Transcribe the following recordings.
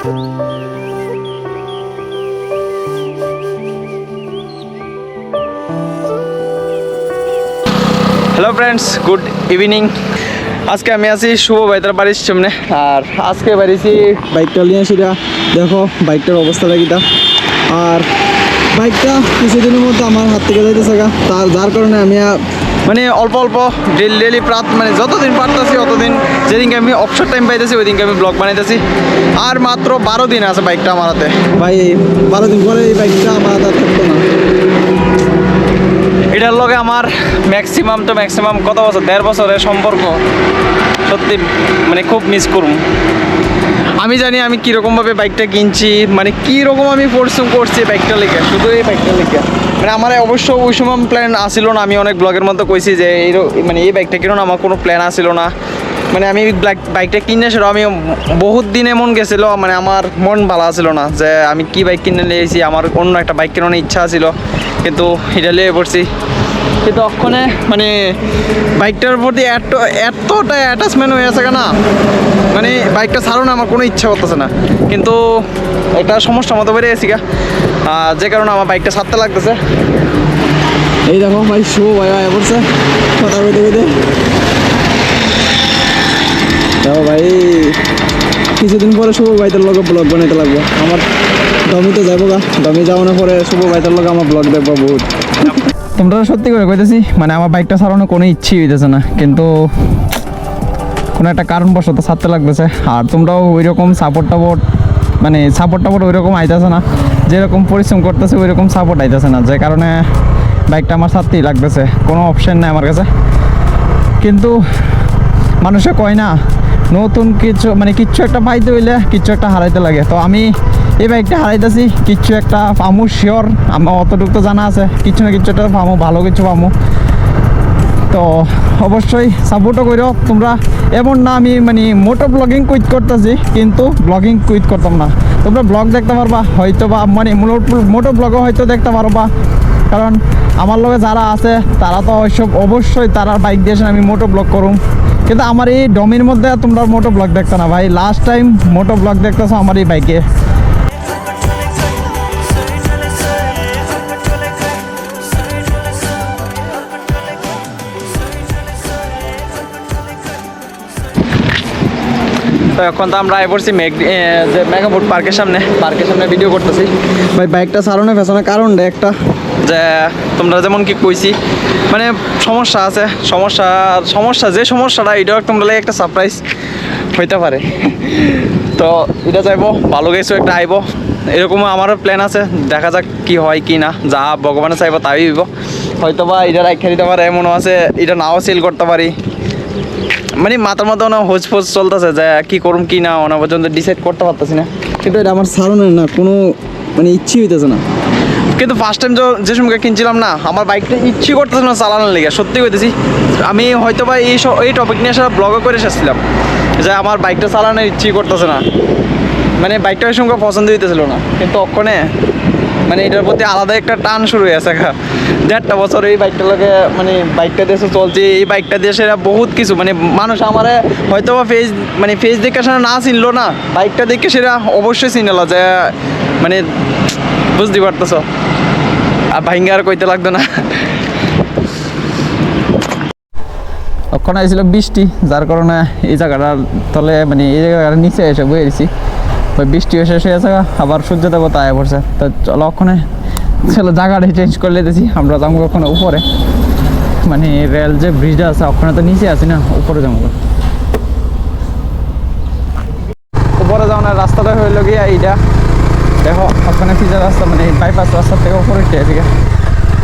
Hello friends, good evening. আজকে আমি আছি শুভ ভাইতার বাড়ির সামনে। আর আজকে বাড়িছি বাইকটা নিয়ে সেটা দেখো বাইকটার অবস্থাটা কিটা। আর বাইকটা কিছুদিনের মধ্যে আমার হাত থেকে যাইতেছে গা, যার কারণে আমি মানে অল্প অল্প ডেলি মানে যতদিন পারতেছি অতদিন, যেদিনকে আমি অবসর টাইম পাইতেছি ওই দিনকে আমি ব্লগ বানাইতেছি। আর মাত্র 12 দিন আছে বাইকটা আমার হাতে। ভাই 12 দিন পরে এই বাইকটা আমার হাতে থাকতো না। এটার লগে আমার ম্যাক্সিমাম কত বছর, 1.5 বছরের সম্পর্ক। সত্যি মানে খুব মিস করুম। আমি জানি আমি কীরকমভাবে বাইকটা কিনছি, মানে কীরকম আমি পরিশ্রম করছি বাইকটা লেগে, শুধু এই বাইকটা লেগে। মানে আমার অবশ্য ওই সময় প্ল্যান আসিল না। আমি অনেক ব্লগের মধ্যে কইছি যে মানে এই বাইকটা কিনুন, আমার কোনো প্ল্যান আসিল না। মানে আমি বাইকটা কিনে সেটা আমি বহুত দিন এমন গেছিলো, মানে আমার মন ভালো আসিল না যে আমি কি বাইক কিনে নিয়েছি। আমার অন্য একটা বাইক কেনার ইচ্ছা ছিল, কিন্তু এটা লিয়ে পড়ছি। কিন্তু ওখানে মানে বাইকটার প্রতি এতটা অ্যাটাচমেন্ট হয়ে আছে না, মানে বাইকটা ছাড়ানো আমার কোনো ইচ্ছা করতেছে না। কিন্তু একটা সমস্যার মতো বেড়ে গেছি গা, যে কারণে আমার বাইকটা ছাড়তে লাগতেছে। এই দেখো ভাই, শুভ ভাই পড়ছে কথা বলতে বলতে। দেখো ভাই, কিছুদিন পরে শুভ ভাইটার লগে ব্লগ বানাইতে লাগবো। আমার দমিতে যাবো গা, দমি যাওয়ানোর পরে শুভ ভাইটার লগে আমার ব্লগ দেখবো বহুত। তোমরা সত্যি করে কইতেছি, মানে আমার বাইকটা চালানোর কোনো ইচ্ছেই হইতেছে না, কিন্তু কোনো একটা কারণবশত ছাড়তে লাগতেছে। আর তোমরাও ওই রকম সাপোর্ট ওই রকম আইতেছে না, যেরকম পরিশ্রম করতেছে ওই রকম সাপোর্ট আইতেছে না, যে কারণে বাইকটা আমার ছাড়তেই লাগতেছে। কোনো অপশন নেই আমার কাছে। কিন্তু মানুষে কয় না, নতুন কিচ্ছু একটা পাইতে হইলে কিচ্ছু একটা হারাইতে লাগে। তো আমি এই বাইকটা হারাইতেছি, কিচ্ছু একটা পামু শিওর, আমার অতটুকু তো জানা আছে, কিছু না কিছু একটা পামু, ভালো কিছু পামু। তো অবশ্যই সাপোর্টও করো তোমরা। এমন না আমি মানে মোটো ব্লগিং কুইট করতেছি, কিন্তু ব্লগিং কুইট করতাম না। তোমরা ব্লগ দেখতে পারবা হয়তো, বা মানে মোটো ব্লগও হয়তো দেখতে পারবা, কারণ আমার লগে যারা আছে তারা তো অবশ্যই তারা বাইক দিয়েছেন আমি মোটো ব্লগ করুম। কিন্তু আমার এই ডমির মধ্যে তোমরা মোটো ব্লগ দেখতো না ভাই। লাস্ট টাইম মোটো ব্লগ দেখতেছো আমার এই বাইকে। তো এখন তো আমরা পড়ছি মেঘাপুর পার্কের সামনে ভিডিও করতেছি। ভাই বাইকটা সারানো ফেসানোর কারণটা একটা, যে তোমরা যেমন কি কইছি মানে সমস্যা আছে, যে সমস্যাটা এটাও তোমরা লাগে একটা সারপ্রাইজ হইতে পারে। তো এটা চাইবো ভালো কিছু একটা আইব, এরকমও আমারও প্ল্যান আছে। দেখা যাক কি হয় কি না, যা ভগবানে চাইবো তাই হইব। হয়তো বা এটা রাখা দিতে পারে, এমনও আছে এটা নাও সেল করতে পারি। মানে মাথার মধ্যে হোঁজ চলতেছে যে কি করুম কি না, অনা পর্যন্ত ডিসাইড করতে পারতেছি না। কিন্তু এটা আমার সারানোর না কোনো মানে ইচ্ছে হইতেছে না। কিন্তু ফার্স্ট টাইম যে সময় কিনছিলাম না, আমার বাইকটা ইচ্ছে করতেছে না চালানোর লেগে। সত্যি কইতেছি, আমি হয়তো বা এই টপিক নিয়ে আসলে ব্লগও করে এসেছিলাম যে আমার বাইকটা চালানোর ইচ্ছেই করতেছে না, মানে বাইকটা ওই সময় পছন্দ হইতেছিল না। কিন্তু ওখানে মানে এটার প্রতি আলাদা একটা টান শুরু হয়ে গেছে। 1.5 বছর এই বাইকটা লাগে, মানে বাইকটা দেশে চলছে, এই বাইকটা দেশে বহুত কিছু, মানে মানুষ আমার হয়তো বা ফেস দেখে সেটা না চিনলো না, বাইকটা দেখে সেটা অবশ্যই চিনল, যে মানে বুঝতে পারতেছ। আর ভাইঙ্গা আর কইতে লাগতো না। ওখানে আইছিল বৃষ্টি, যার কারণে এই জায়গাটার তলে মানে এই জায়গাটার নিচে এসে বয়ে দিছি। ওই বৃষ্টি শেষ হয়ে গেছে, আবার সূর্য দেবতা আয়া পড়ছে। তো চলো ওখানে জায়গাটা চেঞ্জ করে লেতেছি। আমরা যাবো ওখানে উপরে, মানে রেল যে ব্রিজটা আছে ওখানে তো নিচে আছি না, উপরে যাবো। উপরে যাওয়ার রাস্তাটা হইল গিয়া এইটা, দেখো ওখানে ফিজার রাস্তা, মানে বাইপাস রাস্তার থেকে উপরে উঠে আছে।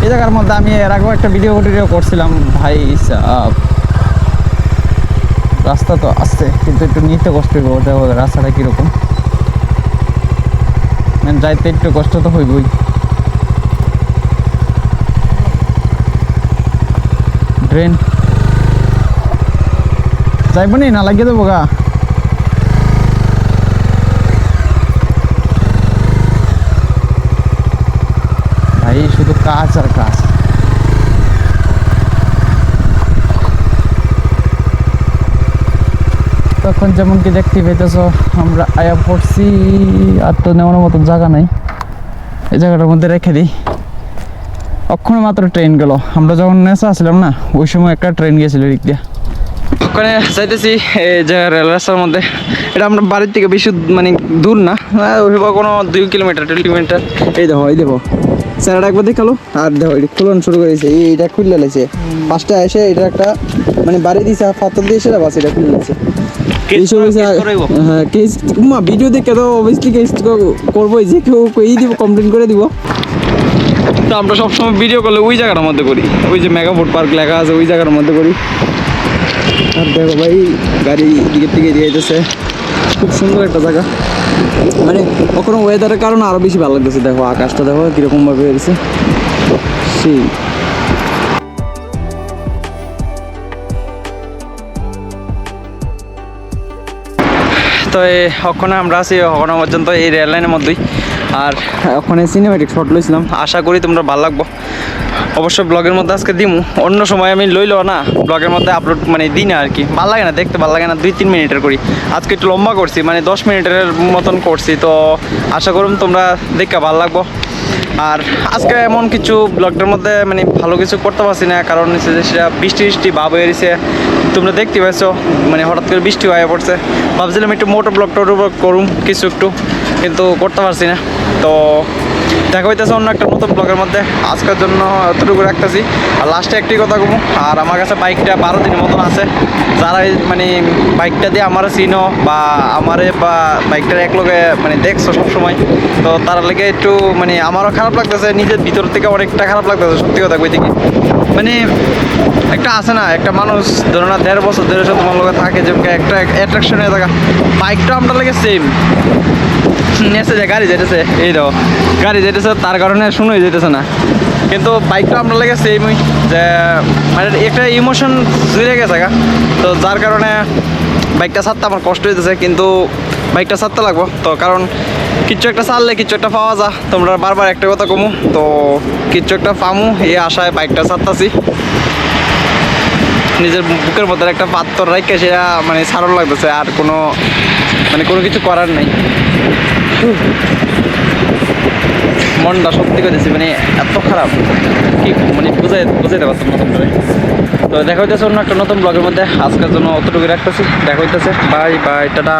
এই জায়গার মধ্যে আমি এর আগেও একটা ভিডিও করছিলাম ভাই। রাস্তা তো আসছে, কিন্তু একটু নিতে কষ্ট হইব। দেখো রাস্তাটা কীরকম, মানে যাইতে একটু কষ্ট তো হইবই। ড্রেন যাইব নি না, লাগিয়ে দেবো গা। ভাই শুধু কাজ আর কাজ। তো তখন যেমন কি দেখতে পেতেছো আমরা আয়া পড়ছি, আর তো নেওয়ার মতন জায়গা নাই, এই জায়গাটার মধ্যে রেখে দিই। ওখানে মাত্র ট্রেন গেল, আমরা যখন নেশা আসলাম না ওই সময় একটা ট্রেন গেছিল এদিক দিয়ে। ওখানে যাইতেছি এই যে রেল রাস্তার মধ্যে। এটা আমরা বাড়ির থেকে বেশি মানে দূর না, ওইভাবে কোনো 2 কিলোমিটার 2 কিলোমিটার। এই দেখো স্যারটা একবার দেখালো, আর দেখো এটা খুলন শুরু করেছে, এইটা খুললে লেছে ফার্স্টে এসে এটা একটা মানে বাড়ি দিয়েছে পাথর দিয়ে, সেটা বাস এটা খুলে লেছে। হ্যাঁ কেস ভিডিও দেখে তো অবভিয়াসলি কেস করবোই, যে কেউ কই দিব, কমপ্লেন করে দিব। তো আমরা সবসময় ভিডিও করলে ওই জায়গাটার মধ্যে করি, ওই যে মেগাফুড পার্ক লেখা আছে ওই জায়গার মধ্যে করি। আর দেখো ভাই গাড়ি দিকের দিকে যাইতেছে, খুব সুন্দর একটা জায়গা। মানে কখনো ওয়েদারের কারণে আরো বেশি ভালো লাগতেছে। দেখো আকাশটা দেখো কিরকম ভাবে হয়েছে, সেই তো ওখানে আমরা আছি ওখানে পর্যন্ত এই রেল লাইনের মধ্যেই। আর ওখানে সিনেমেটিক শট লইছিলাম, আশা করি তোমরা ভালো লাগবো। অবশ্যই ব্লগের মধ্যে আজকে দিমু, অন্য সময় আমি লইলো না ব্লগের মধ্যে আপলোড মানে দিই না আর কি, ভালো লাগে না দেখতে, ভালো লাগে না। 2-3 মিনিটের করি, আজকে একটু লম্বা করছি, মানে 10 মিনিটের মতন করছি। তো আশা করুন তোমরা দেখে ভালো লাগবো। আর আজকে এমন কিছু ব্লগটার মধ্যে মানে ভালো কিছু করতে পারছি না, কারণ হচ্ছে যে সেটা বৃষ্টি ভাব হয়ে গেছে, তোমরা দেখতে পাচ্ছ। মানে হঠাৎ করে বৃষ্টি হয়ে পড়ছে, ভাবছিলাম একটু মোটো ব্লগটা করুম কিছু একটু, কিন্তু করতে পারছি না। তো দেখা হইতেছে অন্য একটা নতুন ব্লগের মধ্যে। আজকের জন্য এতটুকু রাখতেছি। আর লাস্টে একটি কথা বলবো, আর আমার কাছে বাইকটা 12 দিনের মতন আছে। যারা মানে বাইকটা দিয়ে আমার চিনো বা আমারে বা বাইকটার এক লগে মানে দেখছো সবসময়, তো তার লেগে একটু মানে আমারও খারাপ লাগতেছে, নিজের ভিতর থেকে অনেকটা খারাপ লাগতেছে সত্যি কথা কই থেকে। মানে একটা আছে না, একটা মানুষ ধরো না 1.5 বছর ধরে তোমার লগে থাকে, যেমন একটা অ্যাট্রাকশন হয়ে থাকা। বাইকটা আমরা লাগে সেম নেছে যে গাড়ি যেতেছে, এই দেখো গাড়ি যেতেছে, তার কারণে শুনোই যেতেছে না, কিন্তু বাইকটা আমরা লাগে সেমই, যে মানে একটা ইমোশন জুড়ে গেছে গা। তো যার কারণে বাইকটা ছাড়তে আমার কষ্ট হইতেছে, কিন্তু বাইকটা ছাড়তে লাগবো। তো কারণ কিছু একটা ছাড়লে কিছু একটা পাওয়া যা, তোমরা বারবার একটা কথা কমু, তো কিছু একটা পামু এই আশায় বাইকটা ছাড়তাছি। নিজের বুকের মধ্যে একটা পাত্তর রাখে সেটা মানে ছাড়ন লাগতেছে, আর কোনো মানে কোনো কিছু করার নাই। মনটা সত্যি করেছি, মানে এত খারাপ কি মানে বুঝাইতে পারতাম নতুন করে। তো দেখা হইতেছে অন্য একটা নতুন ব্লগের মধ্যে। আজকের জন্য অতটুকু রাখতেছি, দেখা হইতেছে, বাই বাই, টাটা।